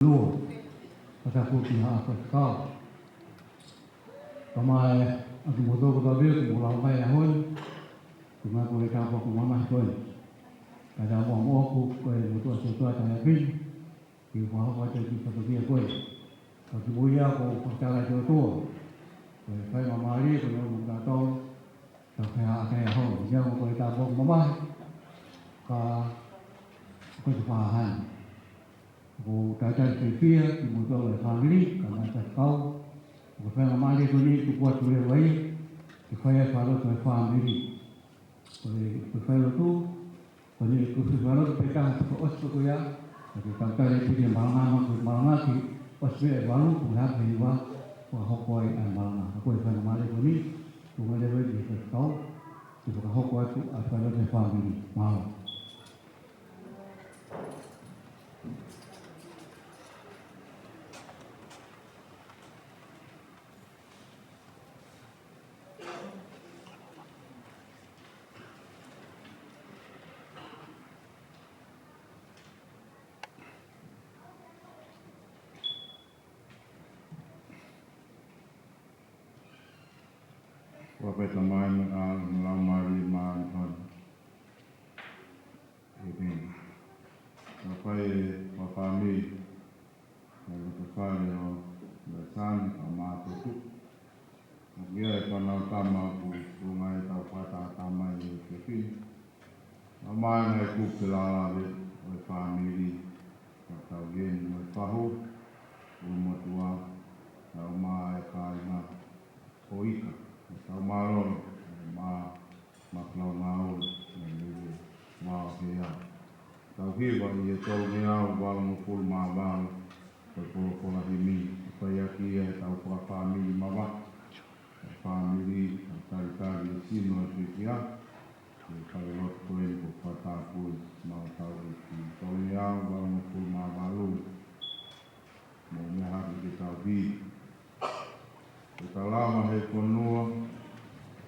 Lua, kata kuki ha kau. Kamai aku motor ko tabe ko mula mai ahon. Kuma ko ka ko mama ko. Kada mo mo ko ko motor so to ta bin. Ki ho ho te ki ko dia ko. Ka ki mo ya ko ko ta la to to. Ko fai mama ri ko no ga to. Ta ka ho ya ko ta bo mama. Ka ko fa han. Cô trả chân từ phía thì một tôi là family còn là thật câu một phần là mang đi tôi đi tôi qua tôi lấy vậy thì phải là phải là family rồi phải là tu còn như tôi phải là phải tăng tôi ớt tôi ya thì tăng cái này thì malang thì ớt về baru cũng là phảiว่าhọc coi ăn malang học coi phải mang đi tôi đi tôi mang đi vậy thì thật câu thì tôi học coi tôi phải là family mau Wapet lamai melamari man ini. Wapai wapami wapafanya dasani kama tu. Dia kalau tama bungai tau kata tama ini kepi. Lamai ngai ku kelala de wapami tau gen wapahu umatua tau mai kaina oika. Tau maron maklau ngau ni mau dia tau hiba ia tau ngau wal muful mabal ko himi supaya kia tau ko family mawa family tari sino dia kalau ko ko kata pun mau tau tau ngau wal muful mabalu mau nyahar kita bi kita lama he konua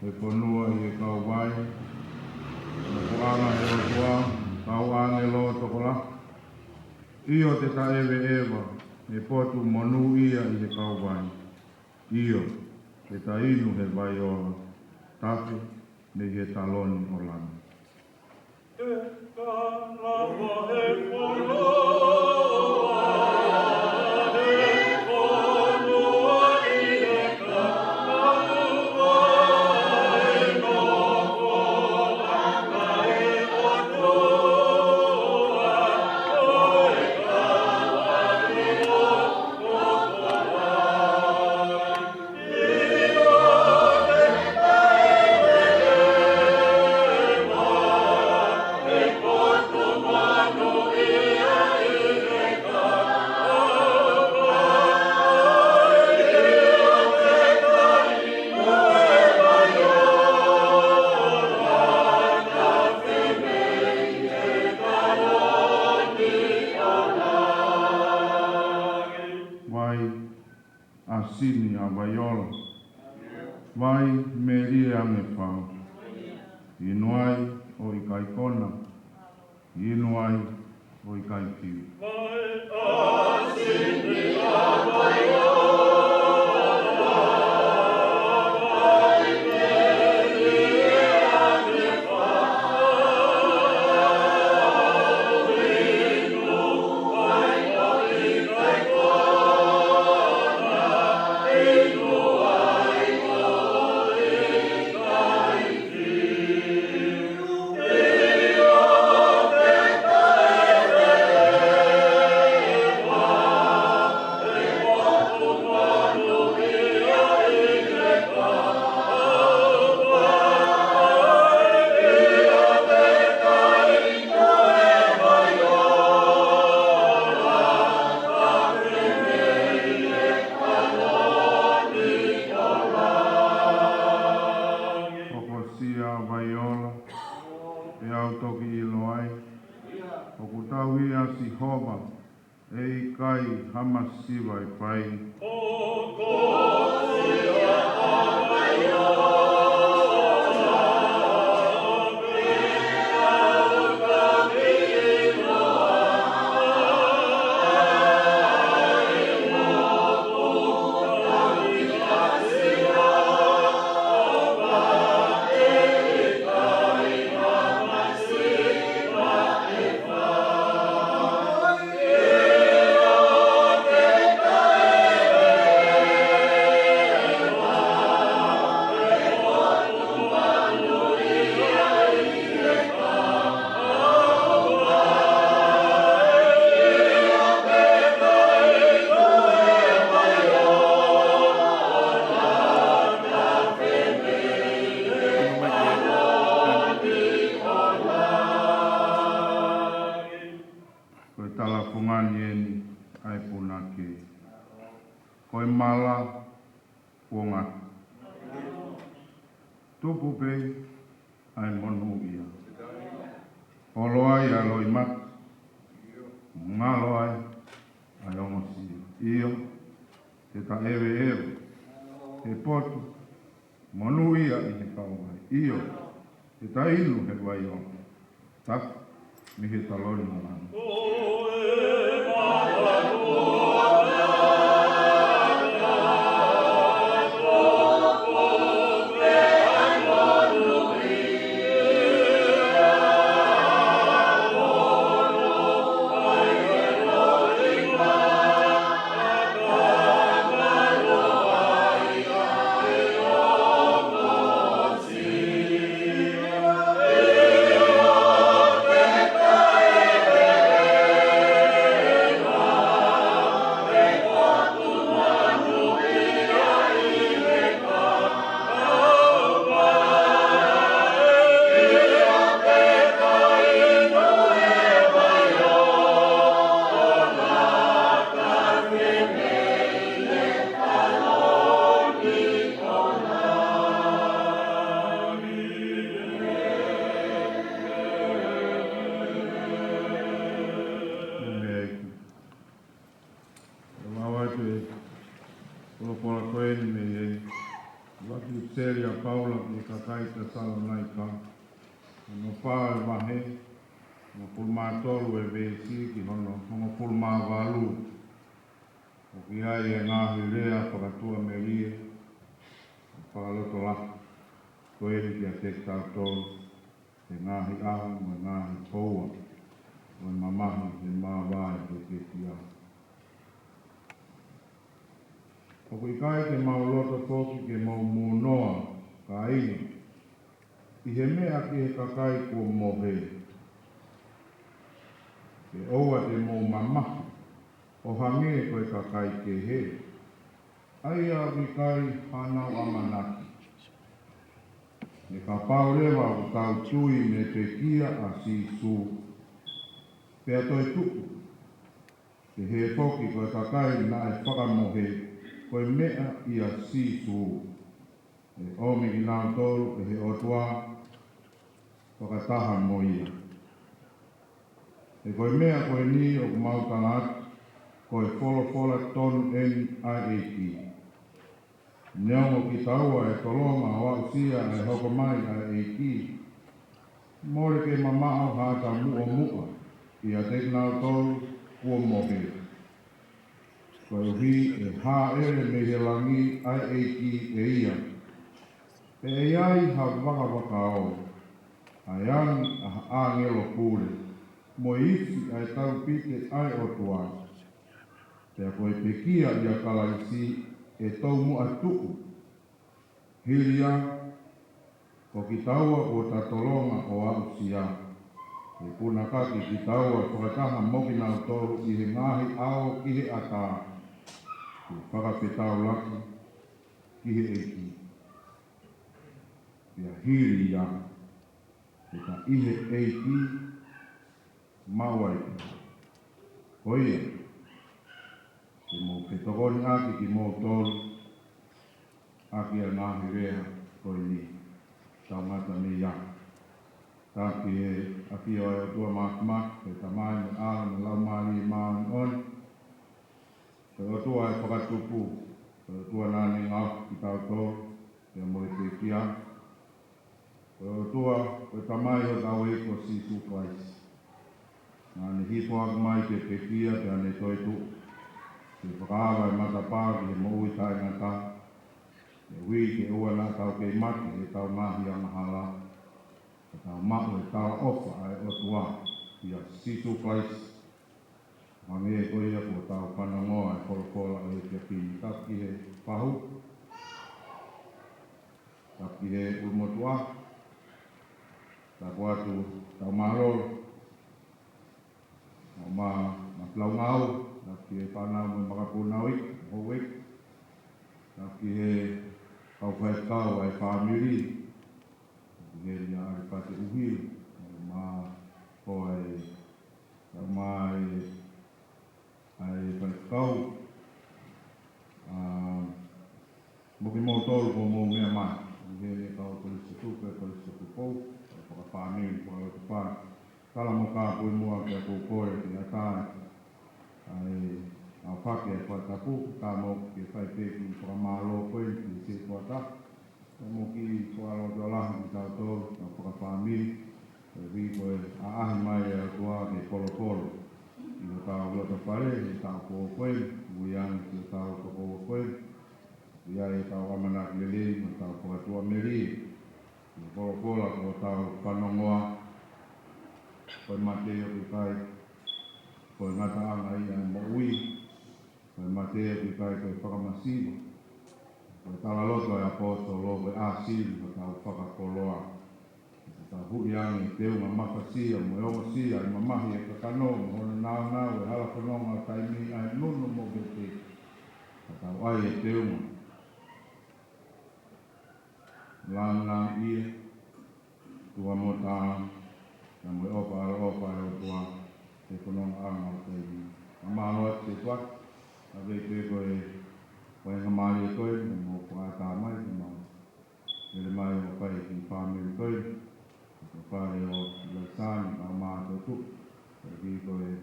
i kau vai ko ana he tua kau ane lo tokola io te ta eva e potu monu ia i kau vai io te ta inu he vai ola tape ne he taloni orlando Asini a Vaiola, vai Meria me pau, inuai o i kaikona, inuai o i kaikiu. Vai Asini a Vaiola, vai Meria me pau, inuai o i kaikona. Ei kai hamasiva i pai. tupu pe ai monu ia. Oloai a loi mat, ngalo ai ongosi. Iyo, te ta ewe, te potu, monu ia i he kauai. Iyo, te ta inu he wai o. Tak, mi he taloni malana. Moki mo tolu ko mo mea mai. Ngene kau polisi ke ko se ko po ko ka pa mi ko ko pa kala mo ka po mo ke ko ko e ta ai a fa ke ko ta pu ka mo ke fai pe ki ko ma lo ko ki se ko ta mo ki ko alo do la ki ta to ko ka pa mi vi ko a mai e ko a ke polo polo i ta lo to pare i ta ko ko u yang ki ta ko ko ia e tau amana lele ma tau whakatua meri i korokola ko tau whanongoa koe mate o ki kai koe ngata anga i a maui koe mate o ki kai koe whakamasiwa koe tala loto e apostolo koe asili ko tau whakakoloa tau hui angi teu ma makasia mo e onga sia i mamahi e kakano mo hona nao nao e hala whanonga taimi ai nunu mo bete tau ai e teu ma lang ia tua mota na mo opa o tua te kono anga o te ama no te tua a ve te ko e ngamali ko e mo pa ta mai mo ele mai o pai ki family ko e pai o le san ama to tu e vi ko e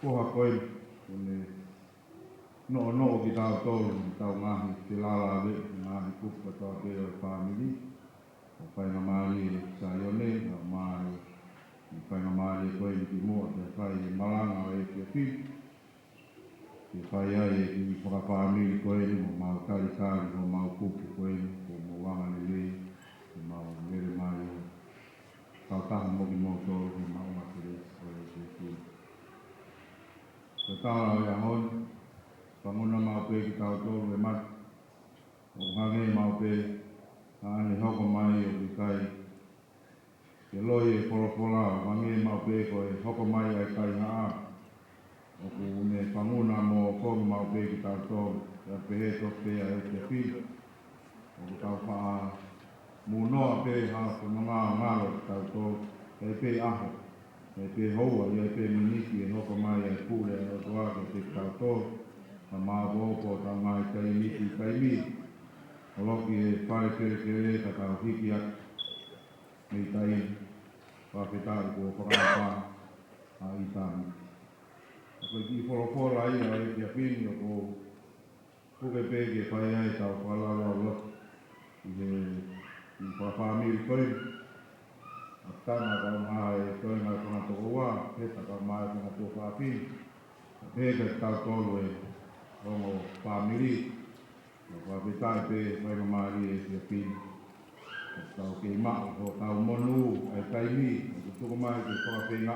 ko ne no ki tau tau ngahi te lala ve ngahi kupa tau te o family o pai na mali sa yone o mai i pai na mali ko i ki mo te pai malanga e te pai ai e ki whaka family ko i mo mau kari mo mau kupu ko i mo wanga le mau mere mai o tau taha mo ki mo tō ki mau makere o e te ki ko tau e ahon panguna mau pe ki tau tōru e mat o hange mau pe ane hoko mai o ki kai ke loi e polopola o hange mau pe ko e hoko mai ai kai haa o ku ne panguna mo kongu mau pe ki tau tōru e pehe to pe a e te pi o ku tau paa munoa pe haa ko ngā ngalo ki tau tōru e pe aho e pe houa i e pe miniki e hoko mai ai pule o toa ke te tau tōru ma māwopo tau mai kai miti kai mi o loki e whare kere ka tau hiki atu mei tai whawhetai ko whakapa a i tāmi. A koe ki whorofora ia e ki a pini o ko kuke pēke whai ai tau whalala o loki i he i whawhamiri koe a tana ka maha e koe ngai kona toko wā peta ka maha e kona toko whapini a pēke tau tolu e ongo whamiri wa vitai pe vai mari e te pin tau ke ma o tau monu ai kai ni tu mai ke pa pe na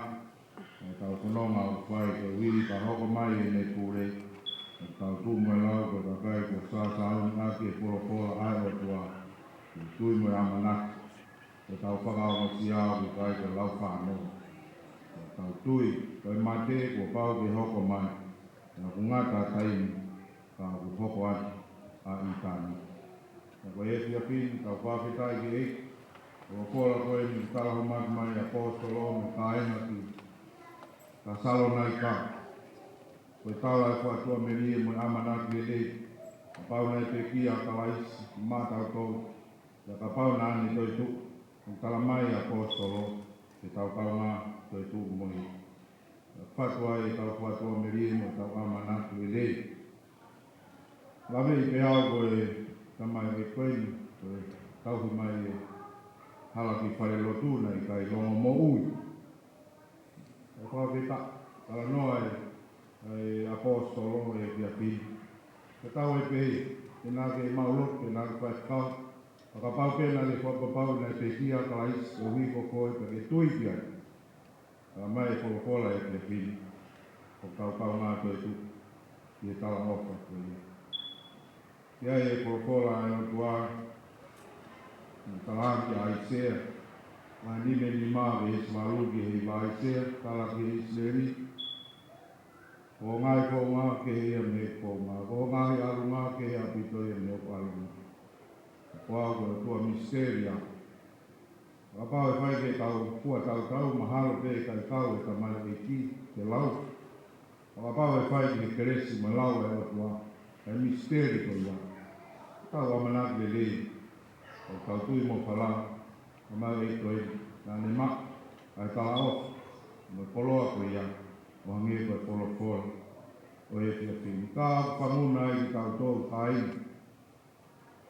tau kono ma o pai ke wiri ka ho mai ne pure tau tu mo la ko ka kai ko sa na ke po ai o tua tu mo amana tau pa ga o sia o kai ke lau pa no tau tu ko mate ko pa ke ho mai na ngata kai ka ko ho a itani. Ko e fia pin ka whawhetai ki e, o kora koe ni tala homat mai apostolo me ka ena ki ka salo nai ka. Ko e tala e whatua meri e mui amanak le le, ka pau nai te kia ka lais mātau tau, ya ka pau na ane toi tuk, o tala mai apostolo, te tau kau ngā toi tuk mui. Whatua e tau whatua meri e mui tau amanak le le. Lawe i te hao koe tamai e koeni, koe tauhi mai e halaki whare lotuna i kai longo mo ui. E whaweta, tala noa e apostolo e kia pini. Ke tau e pehi, e nā ke maulot, e nā ke whae kau. Waka pau pena le whapapau na e pekia ka lais o wiko koe ka ke tui kia. Ka mai e whakakola e kia pini. O kau ngā koe tu, ki e tala ofa koe. Ia e kokola e o tua, talaki a Isea, mai nime ni mawe e smarugi e iwa Isea, talaki e Isleri, o ngai ko ngā ke hea me ko ngā, o ngai alu ngā ke hea pito e me o alu ngā. Kua ko e tua misteria. Wapau e whai ke tau, kua tau, mahalo pe kai tau e tamai e ki, te lau. Wapau e whai ke keresi ma lau e o tua, e misteri ko ia. Tau amanak le le, o tau tui mo whala, mai e koe na ne ma ai tala o mo poloa ko ia o nge ko polo polo o e te pini ka pamuna i tau tō kai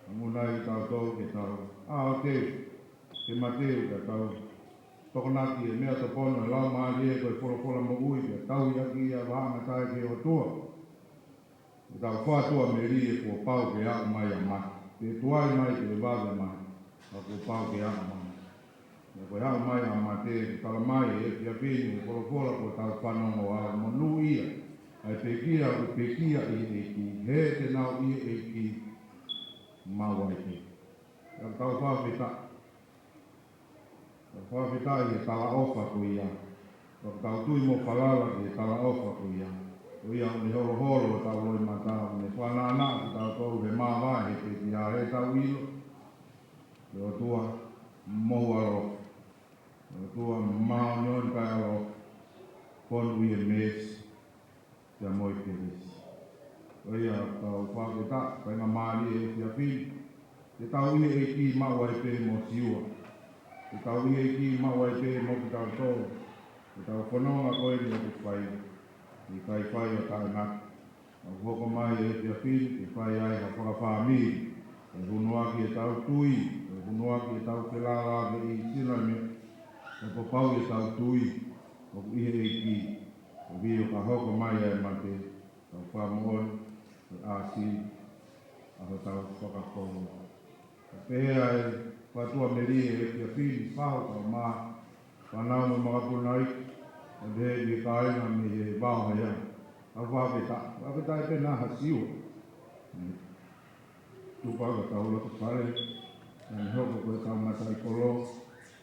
pamuna i tau tō ke tau o te ke mateu ka tau tokonaki e mea topono e lau maari e koe polo polo mo ui ke tau i aki ia wahanga tae ke o tua e tau whātua me ri e kua pau ke au mai a mai te tuai mai ke wawe mai a kua pau ke au mai e koe au mai a mai te tala mai e pia pini e polo polo ko tau whanongo a monu ia ai pekia o pekia i e ki he te nau i e ki mawai te e tau whawhita whawhita i e tala ofa ko ia o tau tui mo palala i e tala ofa ko ia o ia o ni holo holo o tau loi mata o ni whanana ki tau kou he mawai he te ki a he tau ilo e o tua mohu alo e o tua mao nion kai alo ponu i e mesi te moi te resi. O ia tau whaketa, kai ngā maari e te api, te tau i e ki mawai pe mo siua, te tau i e ki mawai pe mo ki tau tō, te tau whanonga koe ni atu whai, i kai whai o tae ngati. Au hoko mai e te api, te whai ai ha whakawhami, e hunuaki e tau tui, e hunuaki e tau pelala ke i sinami, e popau e tau tui, o i e ki, o vio ka hoko mai e mate, tau whamoon, e āsi, aho tau whakakongo. Ka pēhea e whatua meri e kia pini whao tau mā, whanau me makapuna iki, e dehe i kāinga me e wāo hea. Au whaweta e pēnā hasiua. Tupaka tau loto whare, e hoko koe tau matai kolo,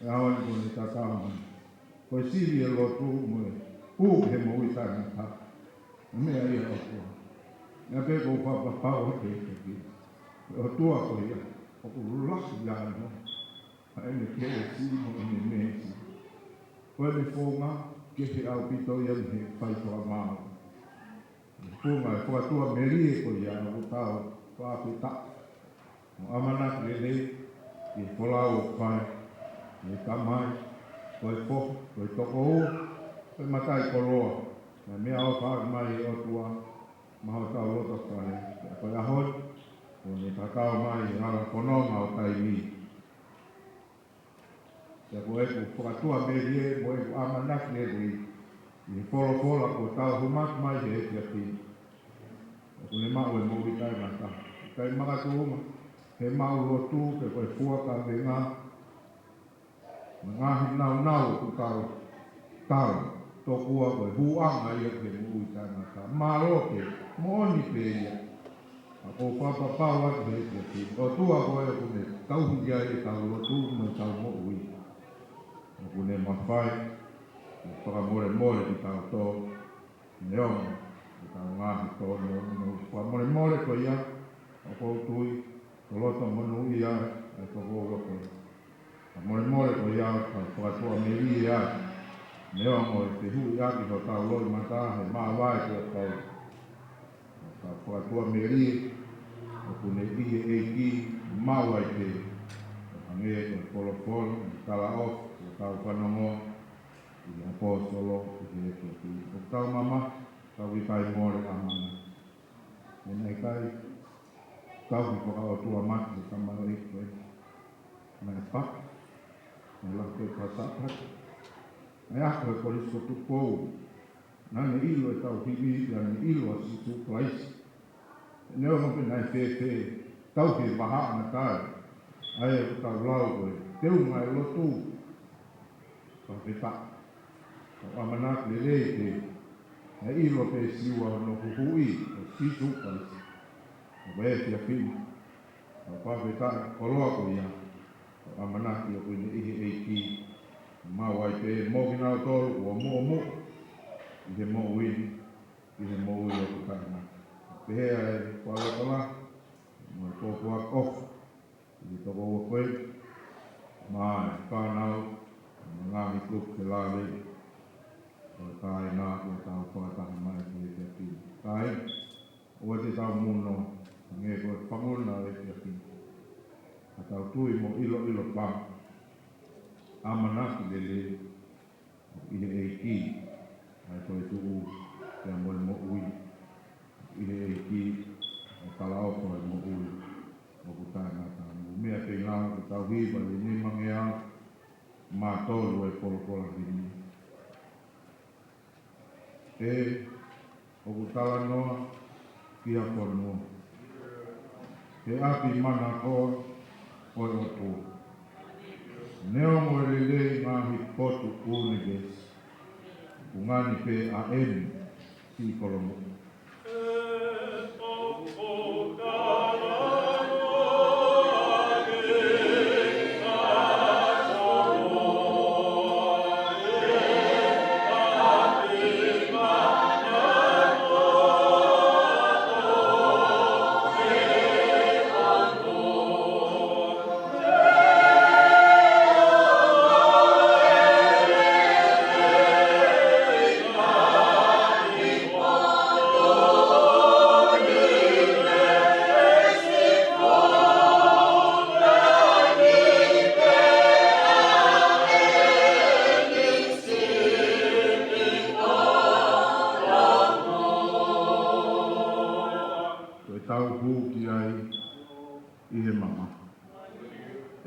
e awan kone tatau mai. Koe siri e lotu mo e pū he mo i tāna tā. Mea ia o tua. Nea pe kou whapapau o te ki. O tua ko ia. O ku lasu lāna. A ene ke e si mo ene mesi. Koe me whonga, ke he au pito ia me he whaitoa māo. Whonga e whatua merie ko ia o tau whapita. Mo amanak lele, ke wholau o whai, e kamai, koe poh, koe toko o, koe matai koroa. Na mea o whaak mai o tua, maho tau loto whare. Koe ahoi, o ne kakao mai e ala kononga o taimi. Te koe ku whakatua merie, mo e ku amanak lele, i polo pola ko tau humak mai he e tia pini. Ku ne mau e mōi tai mata. Kai makatuuma, he mau lotu, ke koe fuaka me ngā, ngahi nau ku tau tau, tokua koe huanga ia ke mui tana ka. Maro ke, mooni pe ia. A ko whapapau atu he te ki. O tua koe ku ne tauhia e tau lotu me tau mo ui. O ku ne mawhai, e whakamore more ki tau tō, neonga, e tau ngahi tō neonga. Whamore more ko ia, o kou tui, ko loto monu ia, e toko koe. More ko ia, ka whakatua me ia, neo mo te hui aki ho tau loi mata he maa wai ko tau. Ka whakatua me rie, o kune ihe e ki maa wai te. O hange e polo polo, tala off, o tau whanongo, i a pōsolo, i he e ki. O tau mama, tau i kai more amana. E nei kai, tau ki whakaotua mati, e kamaro e koe. Nei pak, nei lako e kasapat. Ai ako e korisko tukou. Nane ilo e tau hiwi, nane ilo a situ klaisi. Neo hope nai whewhe, tau he waha na tae. Ai e tau lau koe, teu mai lotu. Ka wheta. Ka amanak le le te. E ilo pe siwa no huhui, o situ klaisi. O wea tia whiu. Ka wheta, koloa ko ia. Ka amanak i o koe ihe eiki. Mawai te mōkina o tōru o mō, i he mō wini, i he mō wini o kutana. Pehea e whalatala, mo e tōpua kofu, i he toko ua koe, mai, whanau, mo ngāhi kuku te lāre, o tāi nā kua tau whakataha mai ki e te pini. Tāi, o te tau muno, nge koe whamuna e te pini. A tau tui mo ilo pāma. amanaki lele ile eiki ai koe tuu te mo mo ui ile eiki kalao koe mo ui o kutana ta mo mea te ngā ko tau hiwa le ni mangea ma tolu e polo hini e o kutala noa kia kono e api mana koa o o tō neo mo lele ngahi potu kūnege ungani pe a eni si kolomo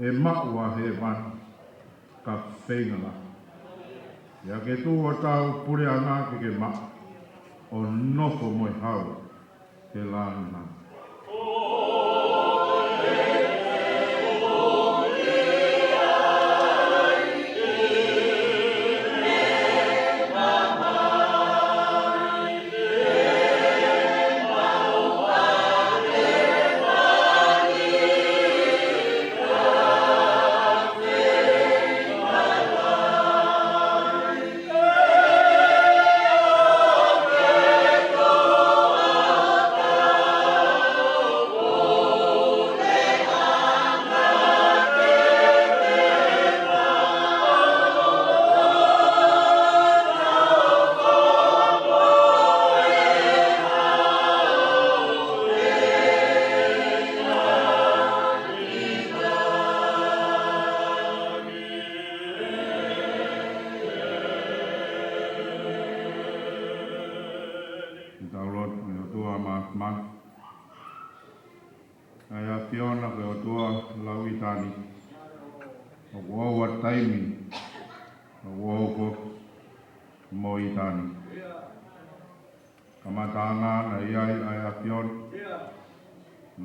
e maua he van ka whaingala. Ia ke tū o tau pure ana ke ma o nofo moi hau ke lāna. Fiona ke o tua lauitani o waua taimi o wauko moitani kamatanga na iai ai a Fiona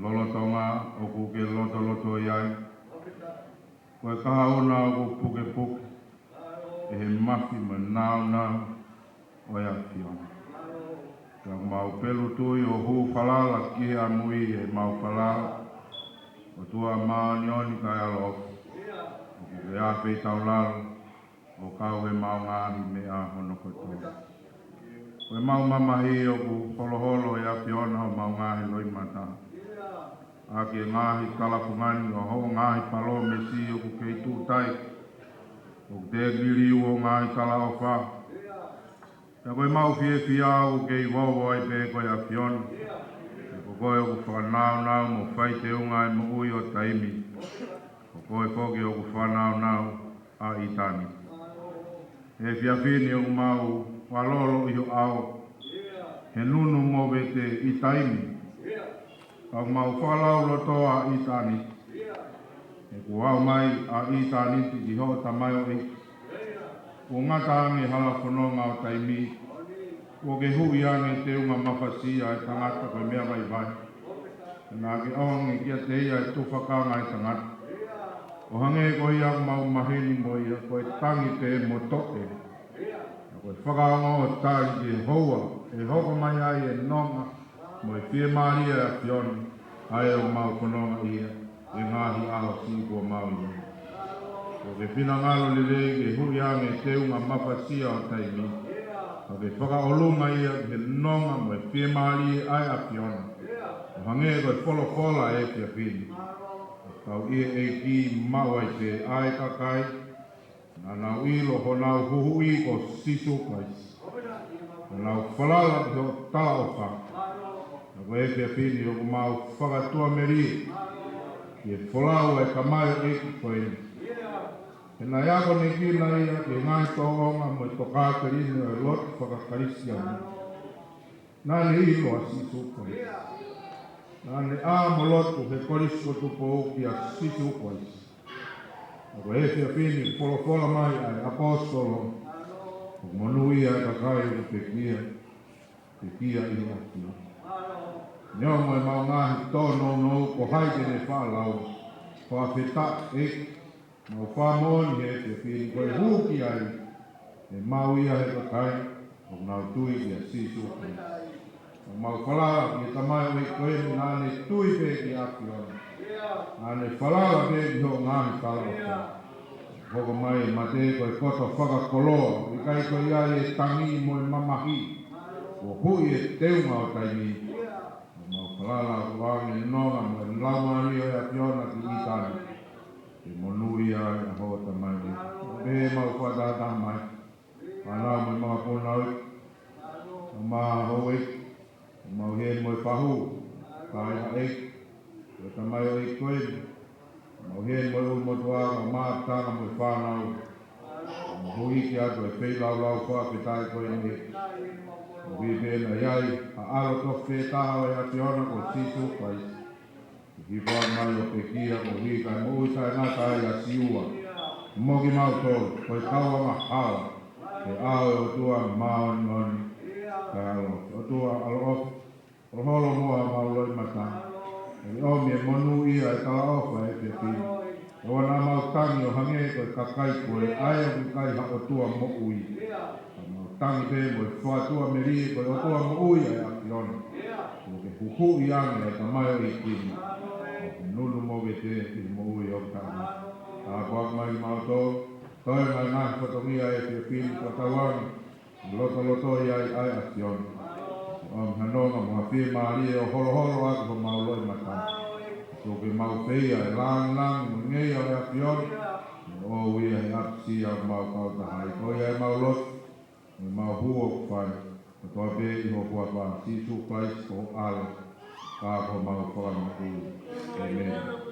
lolotonga o kuke loto iai koe kahauna o puke puke e he mafi ma nau o ia Fiona ka mau pelu tui o hu falala ki a mui e mau falala o tua maanioni ka alo o ke a pei tau lalo o kau e mau ngahi me a hono koto. Koe mau mamahi o ku holoholo e a Fiona o mau ngahi loi mata. A ke ngahi kalapungani o ho ngahi palo me si o ku kei tūtai o te giri o ngahi kala o wha. Ka koe mau fia o kei wawo ai pe koe a Fiona. Koe o whanau mo whai te unga e mo ui o taimi. O koe koke o whanau a itani. E whiawhini o mau walolo i o ao. He nunu mo ve te itaimi. Au mau whalau loto a itani. E kuau mai a itani ti ki ho tamai o i. O ngata ange hala whanonga o taimi. O ke hui ange te unga mawhasia e tangata koe mea mai vai. Nā ke aongi kia te ia e tūwhakanga e tangata. O hange koe ia mau maheni mo ia koe tangi te mo toke. Koe whakaanga o tāri ke hoa e hoko mai ai e nonga mo e whie maria a Fiona ai o mau kononga ia e ngāhi aho sīkua mau ia. O ke whina ngalo lele ke hui ange te unga mawhasia o taimi. O ke whakaolunga ia ke nonga mo e whie maria ai a Fiona. O hange koe wholofola e kia whini. Kau ia e ki mawai te ai kakai. Na nau ilo ho nau huhui ko sisu kais. Na nau whalala ki ho tala o wha. Na koe e kia whini o mau whakatua meri. Ki e wholau e kamai e ki koe. E na ia ko ni ki na ia ke ngai tonga mo to ka kari no lot whakakarisia mo. Nā ni ilo a sisu koi. Nā ni a mo lotu he korisko tupo ki a sisu koi. Ako e fia fini polo mai ai apostolo. O monuia ka kai o te kia i a kia. Nio mo e maungahi tono no ko haide ne whalau. Ko a whita e mau whamoni he te whiri koe huki ai e mau ia he ka kai o nau tui i a sisu koi. O mau whalala ki e tamai o i koe ni nāne tui pe ki aki ona. Nāne whalala pe ki ho ngāhi kala o koe. Hoko mai ma te koe koto whakakoloa i kai koe ia e tangi mo e mamahi. O hui e teunga o taimi. Mau whalala o wangi nonga mo e laumani o e apiona ki i tani. E monui a hoa tamai ni. Me mau whatata mai. Whanau mo i mga pōnau. O maa hoi. O mau he mo i pahu. Kai ha e. O tamai o i koe. Mau he mo i umotua. O maa tana mo i whanau. O hui ki ato e whei lau wha petai koe ni. O hui pēna iai. A alo to whetaha o e apiona ko sisu kai. Ki wha mai o pe kia o hui kai mo ui tai ngata ai a siua. Mogi mau tōru, koe kaua mahawa. Ke ao e o tua maoni ngoni. Kai alo, o tua alo ofu. O holo mua mau loi mata. E omi e monu ia e tala ofa e te pini. E wana mau tangi o hange koe kakai koe ai o kai ha o tua mo ui. Tangi pe mo e whātua me rie koe o tua mo ui ai aki ona. O ke huku i ange e tamai o i kini. Nunu mo ke te ki mo ui o tāna. A kuak mai mau tō. Toi mai ngāhi whatongia e te pini ko tawani. Loto i ai aki ona. O hanonga mo a whie maari e o holo aki ho mau loi matana. So ke mau whia e lang mo ngei o e aki ona. O wia e apsi au mau kautahai. Toi e mau loto. Mau huo whai, o toa pe i ho kua wha, sisu whai o ala, ka ko mau whai ma ui. Amen. Amen.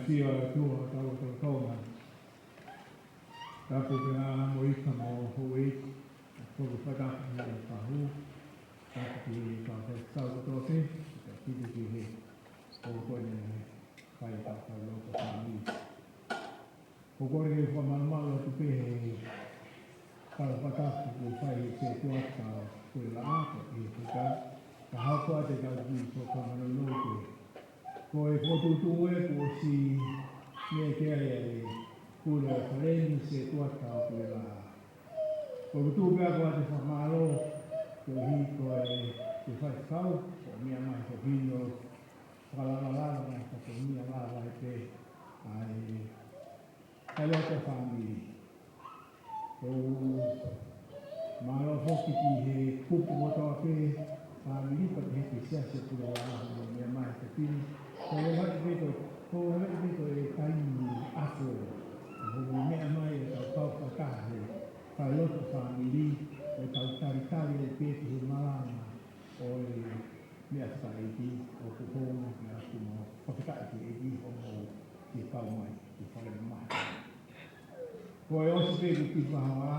sia tua tau ta ko na mo I ka mo ho I ko ko ta na ka hu ta ki ka te sa ko te ki ki he ko ko ne kai ta ka lo ko ta ni ko ko re ko ma ma lo tu pe ka pa ta ko sai se tua ta ko la ko I ka ka ha ko te ka ni ko ka ma lo ko ko e ko tu e ko si me ke ai ko le fareni se tua ta ko la ko tu be ko te fa malo ko hi ko e te fa kau ko mi ama ko vino para la ko mi ama la te ai ai ko family ko malo foki ki he kupu mo to pe family ko he ki sia se ko la mi ama ko pini ko le ha ko e kai afo ko mi ama e ka ka he ka lo ko family e ka taritari e pe ki malama o e mi asai ki o ko ko mi aku mo ko ka ki e ki o mo ki pa mai ki fa le mai ko e o se pe ki pa wa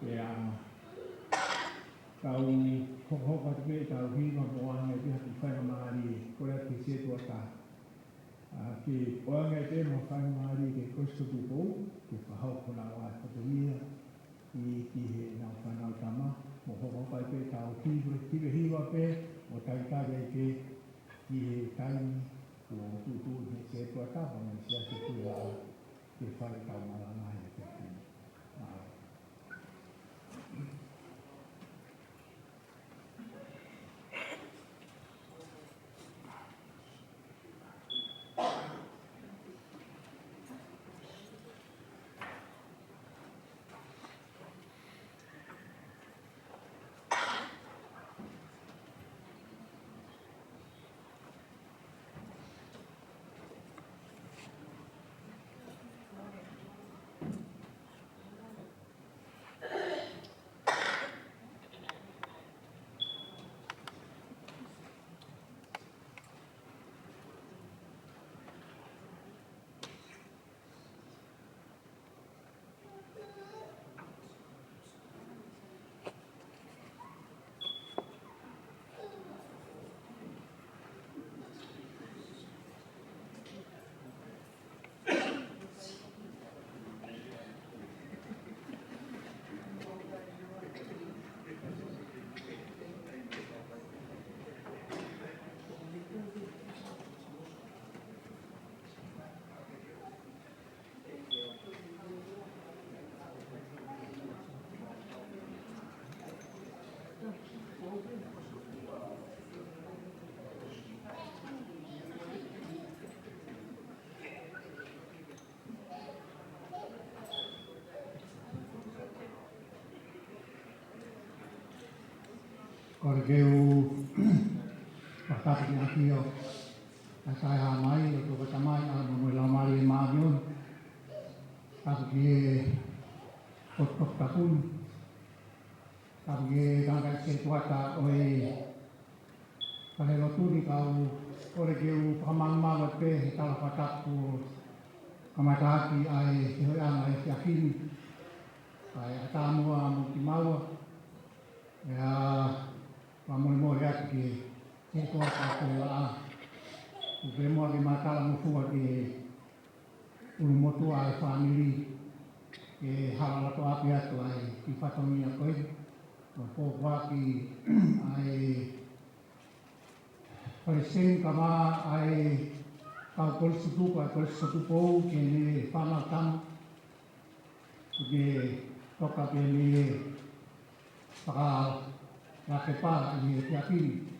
e a tau ho ka te tau hi ma mo anga ki ha fa mai ko e ki se to ta ki o anga te mo fa mai ki ko sto tu ko ki fa ho ko na wa ko ni ki he na fa na tama mo ho ka pe tau ki hi wa pe o tai ta ki he tai o tu se to ta ba mo se se tu la ki fa ta ma la na he te Kore keu patata ki akio sai ha mai o ko tamai a mo la mari ma bion a ki ko tapun a ki ga se tuata o e pale lo turi ka kore keu pamang ma pe ta la pataku kamata ki ai se ana e akini ai atamu mo ki maua ya vamos morrer aqui que com a lá o vemos ali matar no fogo aqui o motor a família que hala to apia to ai que fatomia coi o povo aqui ai parecendo kama ai kau polisi tu pou que ne fama tam que toca bem para la que para ni que aqui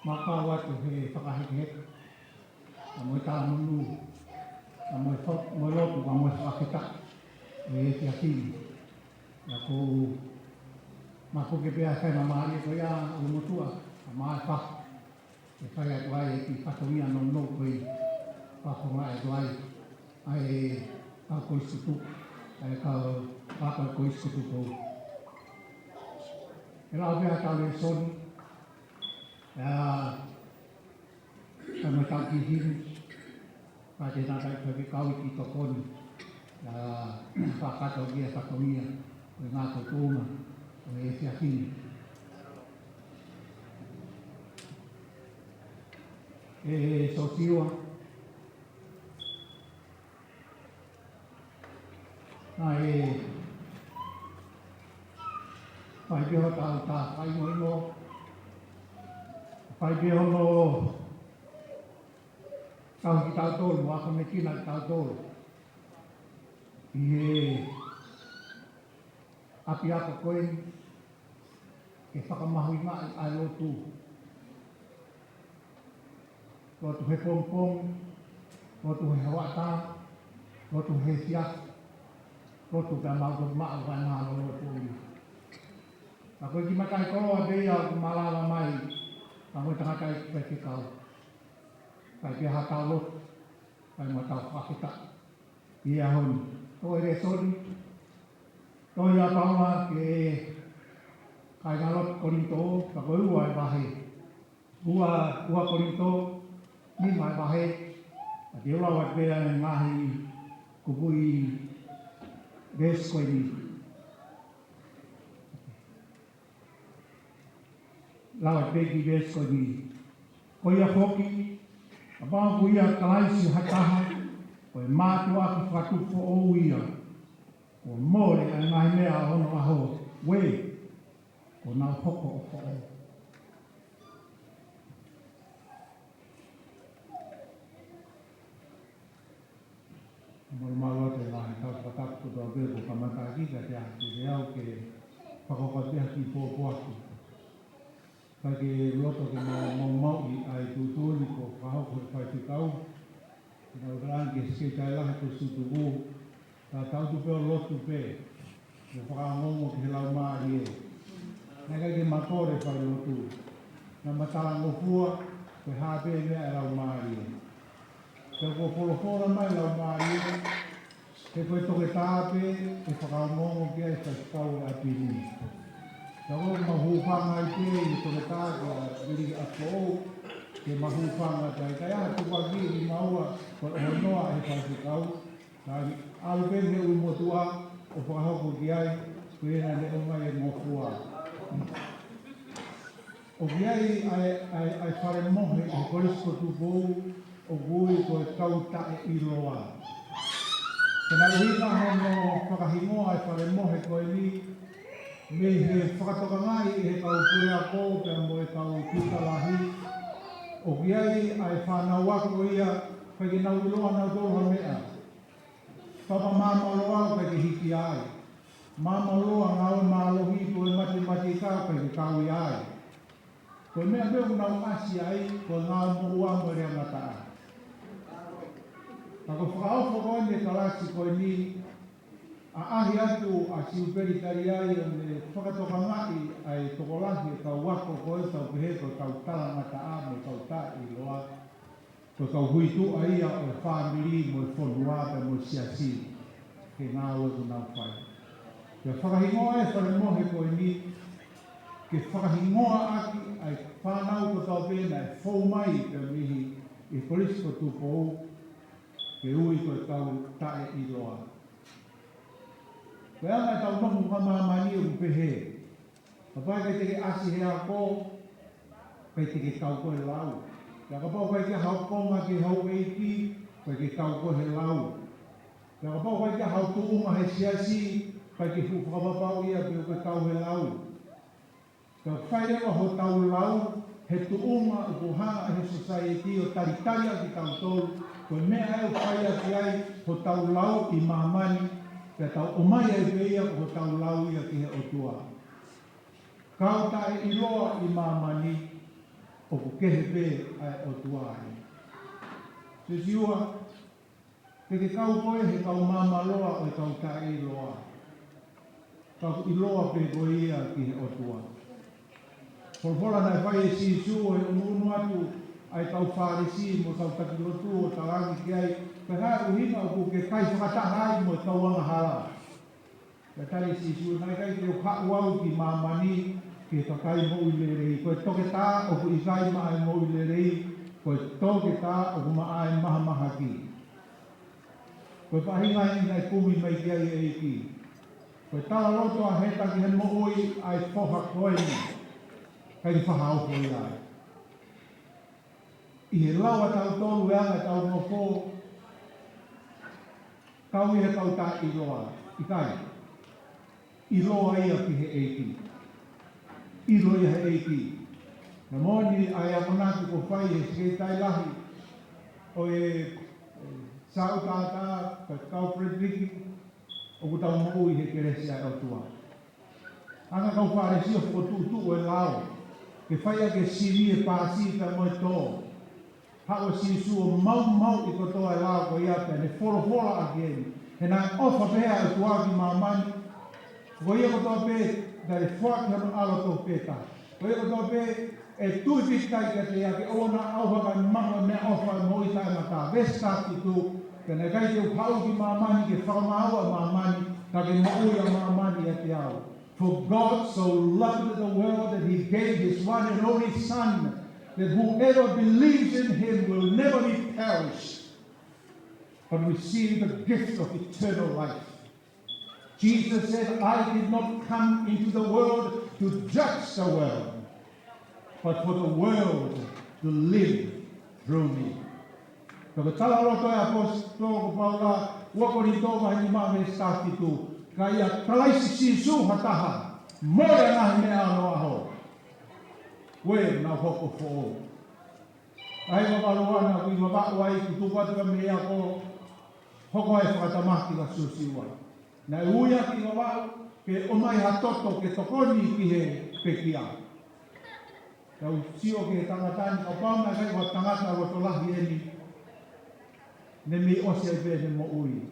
maka watu he whakahehe a moe tā munu a moe lopu a moe whaketa te akiri a ko mako ke pēa whai mamari ko ia o motua a mai wha e whai atu ai e ki whatongia no koe whahonga atu ai ai a koe sutu ai ka whaka koe sutu kou e rao pēa tāle soni kami tahu di sini pada nanti bagi kau di tokon pakat dia satunya dengan ketuma oleh siapin sosial phải biết tao ta phải nói nó phải biết nó tao chỉ tao tôi mà không biết là tao tôi thì api apa koin ke whakamahui mai ai lotu lotu he pong lotu he hawata lotu he siak lotu ka mau mau ka na lotu ako di matai ko ade ya malala mai ako tanga kai pe kau kai ke hatalo kai matau pakita ia hon to ere sori to ya pawa ke kai galot korinto ka ko ua bahe ua korinto ni mai bahe dia lawat be ngahi kubui des ko ni lawat be di des ko ni ko ya hoki aba ko ya kalai si hataha ko ma tu aku fatu fo o ia ko more ngai me a hono aho we ko na hoko fo Mormalo te la ta patak tu do be ko kamata ki ka ja tu ya ke pa ko te ki po po aku ka ke loto ke mo mau I ai tu tu ni ko pa ko fa ti kau na gran ke se ta la ko su tu bu ta ta tu pe loto pe ko pa mo ke la ma ye na ka ke matore fa loto na matala ngo fua pe ha pe me la ma ye Te ko polo mai la mai te ko to ke tape te whakamongo kia e whakau a pini. Te ko mahuwhanga I te I to ke tape a wiri a kou te mahuwhanga tai kai aha tu waki I maua ko honoa e whakau. Tāki alu pene ui motua o whakahoko ki ai ko ena ne o mai e ngofua. O ki ai whare mohe I korisko tu pou o gui ko e kauta e iloa. Tena uina hono whakahingoa e whare mohe ko e ni me he whakatoka ngai e he kau purea kou pe mo e kau tutalahi. O kiai ai whanau ako ia whake nau iloa nau tōha mea. Whapa māmaloa whake hiki ai. Māmaloa ngau e mālohi ko e mati kau whake kau I ai. Ko e mea meu nau asi ai ko e ngau mua mo rea ngataa. Tako whakaofo koe ne kalasi koe ni a ahi atu a siuperi tari ai o ne whakatoka ngai ai tokolahi e kau wako koe tau peheko kau tala ngata a me kau ta I loa ko kau huitu a ia o e whamiri mo e whonuata mo siasi ke ngā ue ku nau whai. Ke whakahingoa e whare mohe koe ni ke whakahingoa aki ai whanau ko tau pēna e whou mai te mihi I polisko tupou ke ui ko tau tae I loa. Koe anga tau nohu mamamani o pehe. Papai kai teke asi he a ko, kai teke kau koe lau. Ka kapau kai ke hau konga ke hau eiti, kai ke kau koe lau. Ka kapau kai ke hau tuunga he siasi, kai ke whukapapau ia pe o ke kau he lau. Ka whairewa ho tau lau, he tuunga o kuhanga he society o taritari a ki tau tolu, ko mea e whaia ki ai ho tau lau I mamani, pe tau o mai e peia ho tau lau ia ki he otua. Kau tae I loa I mamani, o ku kehe pe ai otua ai. Se siua, te ke kau koe he kau mamaloa o kau tae I loa. Kau I loa pe koe ia ki he otua. Polpola nai whai e si su e unu atu, ai tau whāresi mo tau takilotu o tarangi ki ai, ka hea uhinga o ku ke kai whakataha mo tau anga hala. Ka tai si su nai kai te o hau au ki mamani, ke whakai mo uilerei. Koe toke tā o ku ikai mai mo uilerei, Koe tōke tā o kuma ai maha maha ki. Koe whahinga i nei kumi mai ki ai e ki. Koe tala roto a he taki he mo oi ai whoha koe ni. Kai whahau koe ai. I he laua tau tolu e anga tau no kō. Kau i he kau tā i loa. I kai. I loa ia ki he eiki. I loa ia he eiki. Na mōni ai a manatu ko whai e sige tai lahi. O e sau tātā, ka kau Fredriki. O ku tau mo i he keresi ai o tua. Anga kau whare si o whotu o e lao. Ke whai a ke siri e pāsi ka moe tō. Hao si su o mau i kotoa e lao ko iata, ne whora a kēni. He nā ofa pēa e tuaki māmani. Ko ia kotoa pē, dare whaki hano alo tō pēta. Ko ia kotoa pē, e tui pikai ka te ia ke ona auhaka maha mea ofa e moi tae mata. Vestaki tu, ke ne kai te upau ki māmani, ke whamaua māmani, ka ke mauia māmani e te au. For God so loved the world that he gave his one and only Son, that whoever believes in him will never be perished, but receive the gift of eternal life. Jesus said, I did not come into the world to judge the world, but for the world to live through me. Ka tala roto e apostolo ko Paula, ua kori tōma hini maa me stati tu, ka ia kalaisi si su hataha, more ngahi mea ano aho. Where now hoko for ai mabaluana kui mabau ai ku tuwatu ka mea ko hoko ai whakatamaki ka susiwa. Na uia ki mabau ke omai hatoto ke tokoni ki he pekia. Tau sio ke tangatani ka pauna kai wa tangata wa tolahi eni ne mi ose ai pēne mo ui.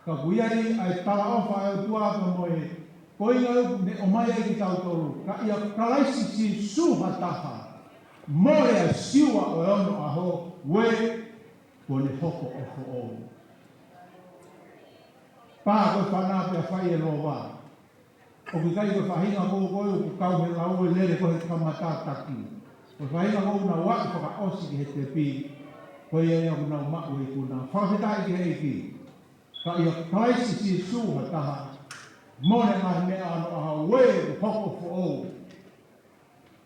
Ka kuiari ai tala ofa ai tua ka moe koinga ne omai ai ki tau toru, ka ia kalaisi si suha taha, more a siua o ono aho, we ko ne hoko o ho o. Pā koe whanā pia whai e loa. O ki kai koe whahinga kou koe o ku kau he lau e lere koe he kamata taki. Koe whahinga kou na waki whaka osi ki he te pi, koe ia ia kuna umaku e kuna. Whawhetai ki he ki, ka ia kalaisi si suha taha, mone ngā mea ano aha we hoko fo o.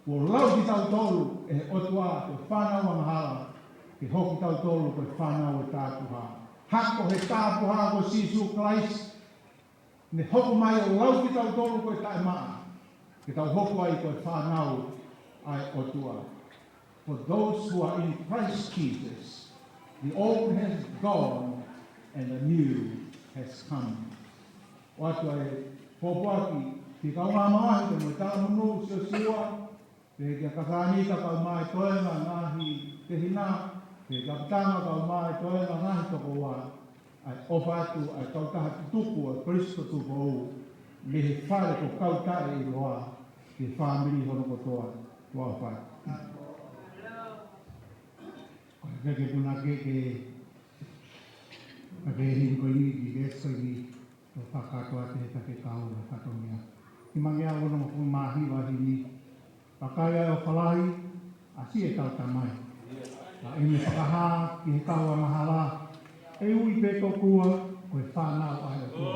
Ko lau ki tau tolu e otua e whanau ang hala. Ke hoki tau tolu ko e whanau e tātuha. Hako he tātuha ko Sisu Christ. Ne hoko mai o lau ki tau tolu ko e tae maa. Ke tau hoko ai ko e whanau ai otua. For those who are in Christ Jesus, the old has gone and the new has come. O atu ai pōpuaki, ki kaunga mahi te mo tala munu sio siwa, te kia kasani ka kau mai toenga ngahi te hina, te kapitanga kau mai toenga ngahi toko wā, ai ofa atu ai kautaha tutuku ai Kristo tukou, me he whare ko kautare i loa, ke whamiri hono kotoa, tua whai. Kake puna ke hini ko ini ki reso i o whakatoa te he take kau na katomia. I mangia ono mo mahi wa hini. Pakaya o whalahi, asi e tau tamai. A eme whakaha ki he kau a mahala. E ui pe tokua, koe whanau ai o tua.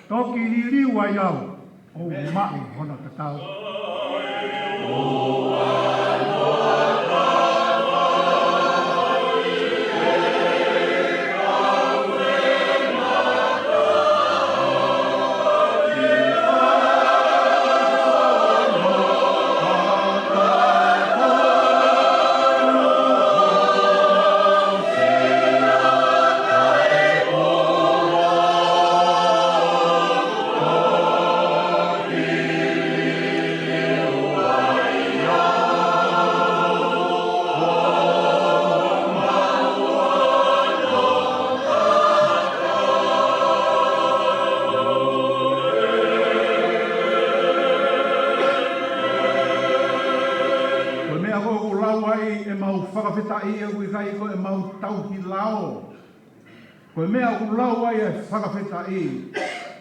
Toki ririu ai au, o mai hono tatau. mea ko lau ai e mau whakawhetai e kui kai ko e mau tauhi lao. Ko mea ko lau ai e whakawhetai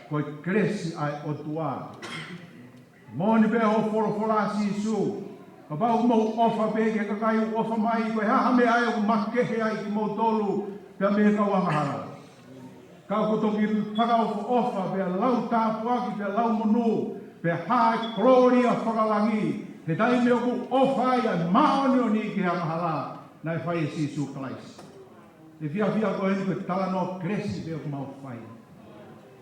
ko e kresi ai o tua. Mōni pēr ho whora si su. Ka pau mau ofa pē ke kakai ofa mai ko e haha me ai o makehe ai ki mau tolu pēr me ka wangahara. Ka ko toki whakaofa ofa pēr lau tāpuaki pēr lau monu pēr hae gloria whakalangi. He tai meo ku ofa ia maoni o ni ke hamahala nai whai e Sisu Christ. E fia ko heni koe tala no kresi peo ku mau whai.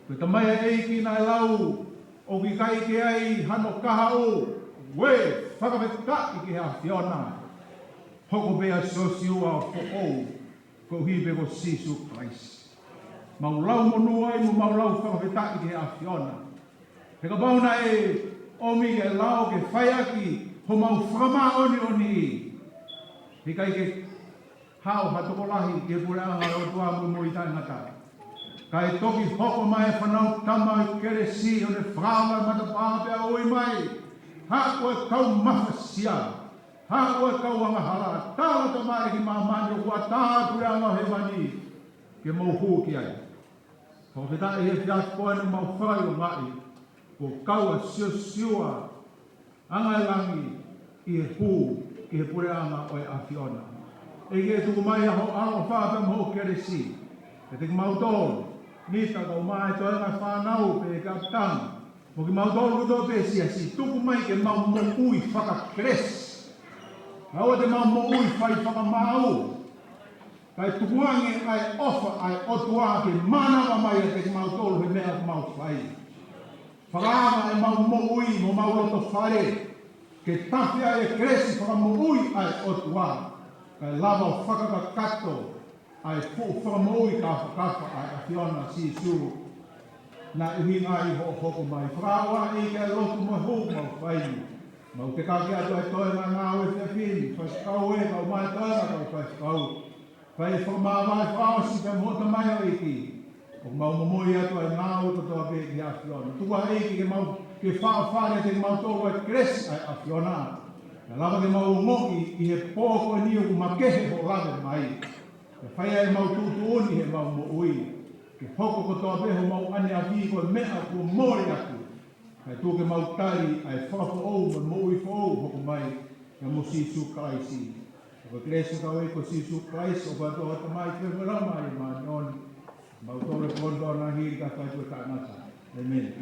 Koe tamai e ki nai lau o ki kai ke ai hano kaha o we whakawheta i ke hea whiona. Hoko pea sosiua o whoko ko hipe ko Sisu Christ. Mau lau monu ai mo mau lau whakawheta i ke hea whiona. He ka bauna e omi ke lao ke whaiaki ho mau whama oni. He kai ke hao hatokolahi ke pureanga o tua mu i tangata. Kai toki hoko mai whanau tama i kere si o ne whāma matapāpe a oi mai. Hako e kau mawhasia. Hako e kau angahara. Tāla ta mai ki mamani o kua tā pureanga he mani ke mau hū ki ai. Ho te tā e he fiat koe ne mau whai o ngai. Ko kaua siua angai langi i e hū ki he pureanga o e awhiona. E ke tuku mai aho aro whāpem ho kere si. E te mautoro, nita kau mai to enga whanau pe kapitang. Mo ki mautoro kuto pe si tuku mai ke mau mo ui whakakres. Hau te mau mo ui whai whakamau. Kai tukuangi ai ofa ai otua ke mana mai e te mautoro he mea mau whai. Whakaama e mau mo ui mo mau roto whare. Ke tawhia e kresi whakamo ui ai otua. Kai lava o whakakakato ai whakamo ui ka whakafa ai a whiona si suru. Na uhi ngai ho hoko mai. Whakawa e ke roto mo hou mau whai. Mau te kake atu ai toi mai ngā ue whia whini. Whaskau e kau mai toi ma kau whaskau. Whai whakamawai whaosi ka mhota mai o iki. O mau momoi atu ai ngā uta toa pe ki a whiona. Tua eiki ke mau ke whaafare te mau tōru ai kresi ai a whiona. Ka lava ke mau ngoki i he pōko ni o makehe ho lave mai. Ke whaia e mau tūtu oni he mau mo ui. Ke hoko ko toa peho mau ane a vi ko mea ko mori atu. Kai tō ke mau tari ai whako ou mo ui whou hoko mai. Ka mo Sisu Christ. Ko kresi kau e ko Sisu Christ o kwa toa tamai ke wharama i maa nyoni. Mau tore kondo na hiri ka whai kua tānata. Amen.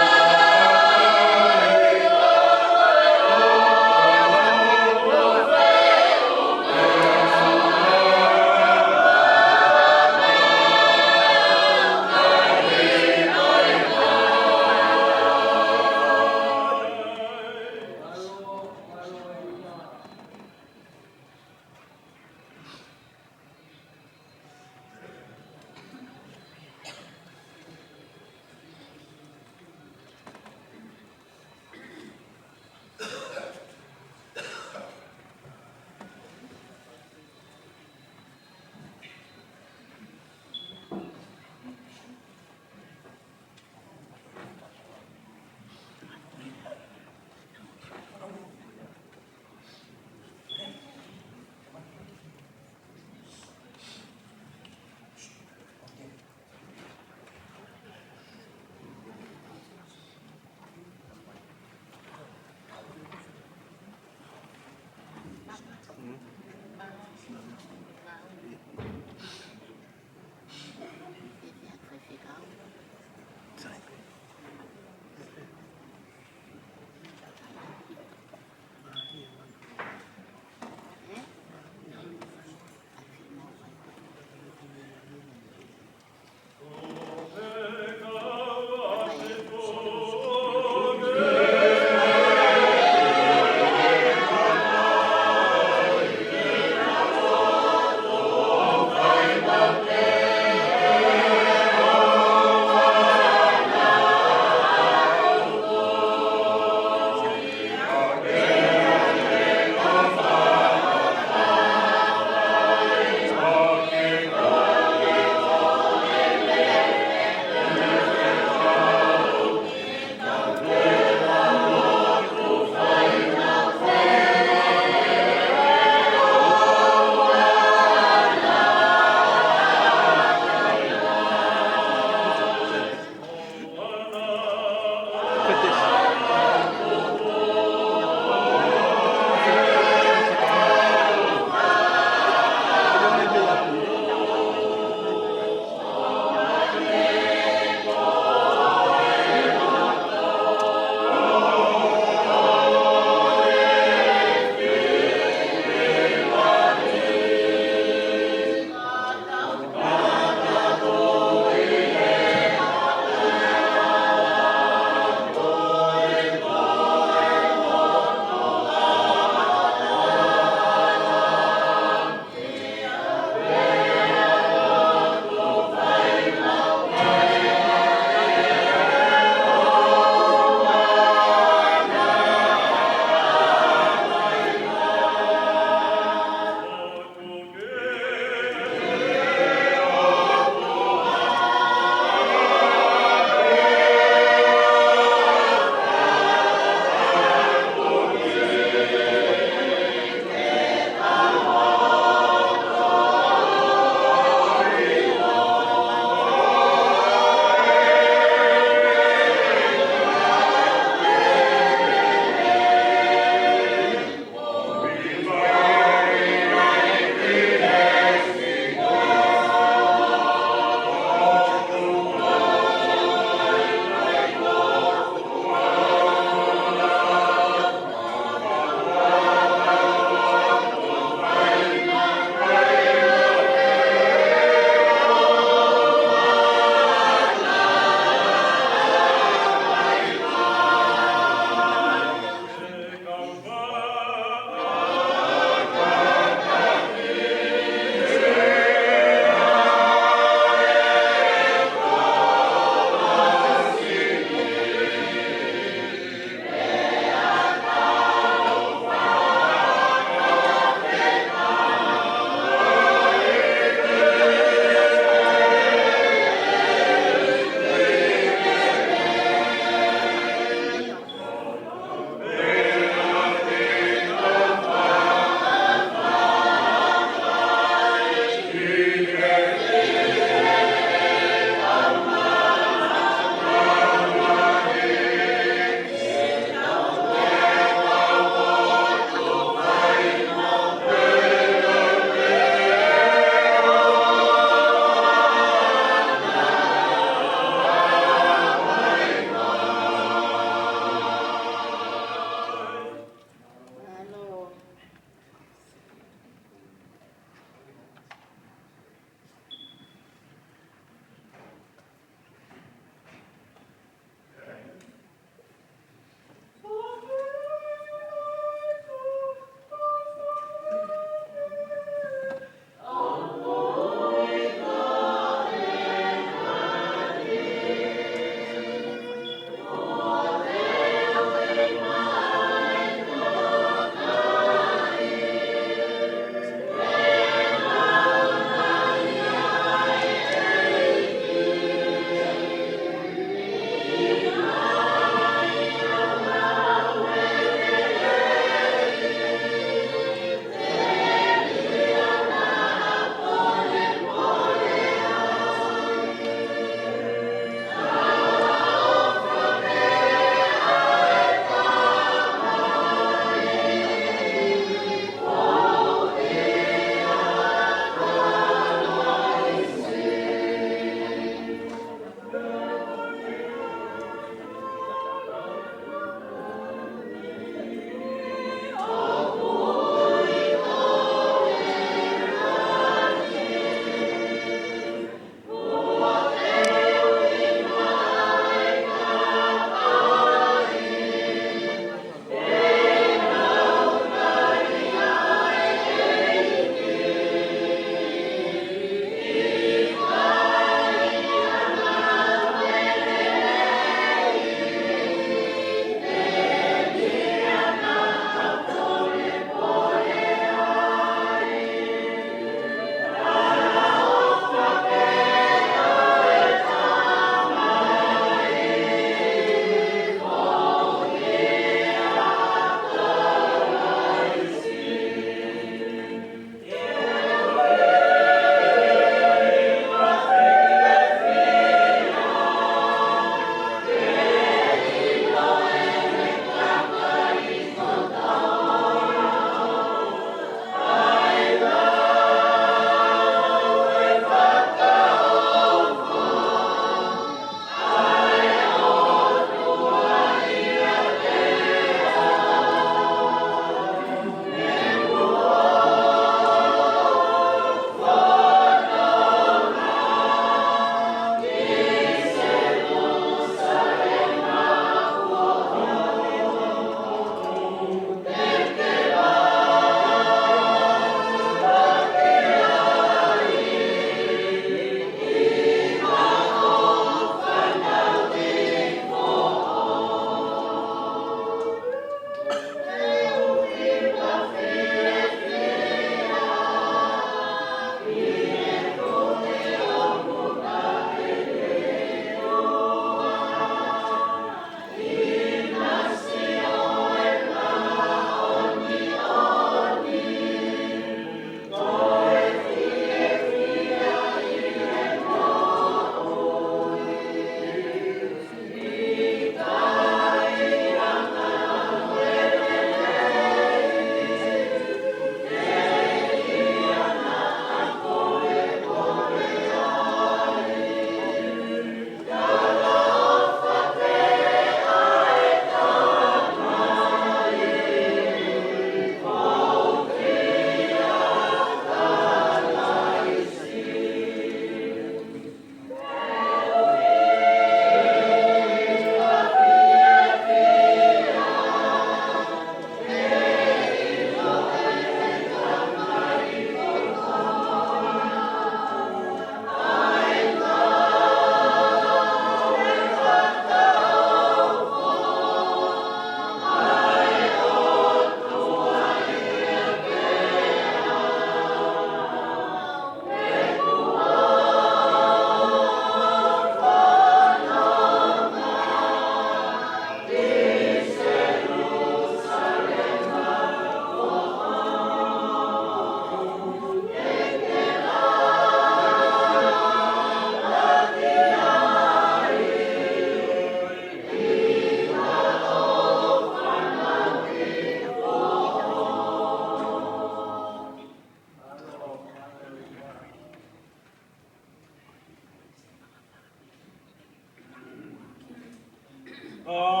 Oh,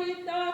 i tā